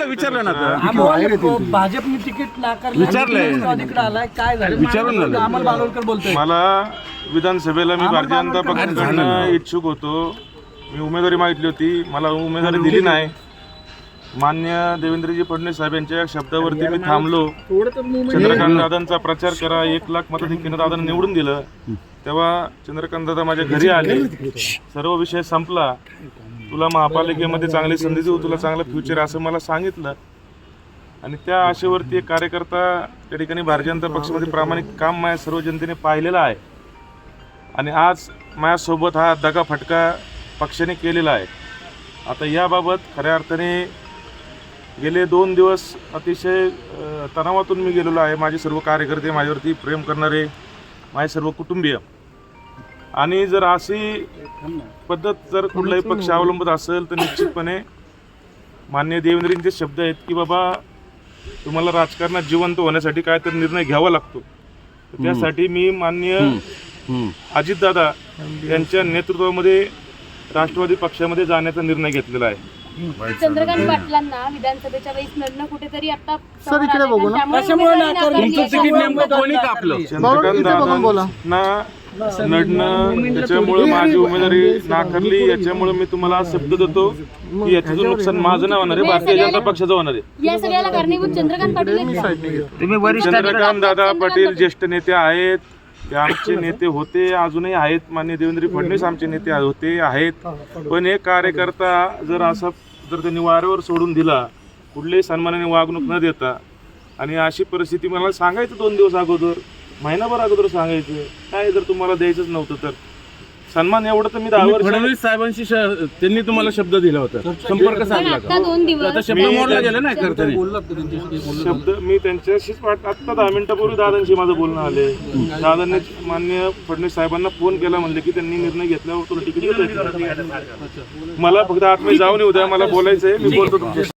विचारलं ना आता. भाजपने तिकीट नाकारलं, तिकडे आलाय, काय झालं विचारून झालं. अमल बालोलकर बोलतोय. मला विधानसभेला मी भारतीय जनता पक्षाकडनं इच्छुक होतो. मी उमेदवारी मागितली होती, मला उमेदवारी दिली नाही. मान्य देवेंद्रजी फडणवीस साहेब यांच्या शब्दावरती मी थांबलो. चंद्रकांत दादांचा प्रचार करा, 1 लाख मताधिक्याने दादांना निवडून दिलं. तेव्हा चंद्रकांत दादा माझ्या घरी आले, सर्व विषय संपला. तुला महापालिकेमध्ये चांगली संधी देऊ, तुला चांगलं फ्युचर असं मला सांगितलं. आणि त्या आशेवरती एक कार्यकर्ता त्या ठिकाणी भारतीय जनता पक्षामध्ये प्रामाणिक काम माझ्या सर्व जनतेने पाहिलेलं आहे. आणि आज माझ्यासोबत हा दगाफटका पक्षाने केलेला आहे. आता याबाबत खऱ्या अर्थाने गेले 2 दिवस अतिशय तणावातून मी गेलेलो आहे. माझे सर्व कार्यकर्ते, माझ्यावरती प्रेम करणारे, माझे सर्व कुटुंबीय. आणि जर अशी पद्धत जर कुठलाही पक्ष अवलंबत असेल तर निश्चितपणे माननीय देवेंद्रजींचे शब्द आहेत की बाबा तुम्हाला राजकारणात जिवंत होण्यासाठी काय तर निर्णय घ्यावा लागतो. त्यासाठी मी माननीय अजितदादा यांच्या नेतृत्वामध्ये राष्ट्रवादी पक्षामध्ये जाण्याचा निर्णय घेतलेला आहे. चंद्रकांत पाटलांना विधानसभेच्या वेळेस लढणं कुठेतरी आता सर इकडे बघू ना. चंद्रकांत दादांना लढणं त्याच्यामुळे माझी उमेदवारी नाकारली. याच्यामुळे मी तुम्हाला शब्द देतो की याच्यातून नुकसान माझं नाही होणार आहे, भारतीय जनता पक्षाचं होणार आहे. या सगळ्याला कारणीभूत चंद्रकांत पाटील. चंद्रकांत दादा पाटील ज्येष्ठ नेते आहेत, ते आमचे नेते होते, अजूनही आहेत. माननीय देवेंद्र फडणवीस आमचे नेते होते, आहेत. पण एक कार्यकर्ता जर त्यांनी वाऱ्यावर सोडून दिला, कुठल्याही सन्मानाने वागणूक न देता, आणि अशी परिस्थिती मला सांगायचं 2 दिवस अगोदर, महिनाभर अगोदर सांगायचं. काय जर तुम्हाला द्यायचंच नव्हतं तर सन्मान एवढं तर मी 10 वर्ष फडणवीस साहेबांशी त्यांनी तुम्हाला शब्द दिला होता, संपर्क साधला का? 2 दिवस आता शब्द मोडला गेला ना करताना. शब्द मी त्यांच्याशीच आत्ता 10 मिनिटापूर्वी दादांशी माझं बोलणं आले. दादांनी माननीय फडणवीस साहेबांना फोन केला, म्हणले की त्यांनी निर्णय घेतल्यावर तुला तिकीट देतो. मला फक्त आतमध्ये जाऊन येऊ द्या, मला बोलायचं आहे, मी बोलतो तुमच्याशी.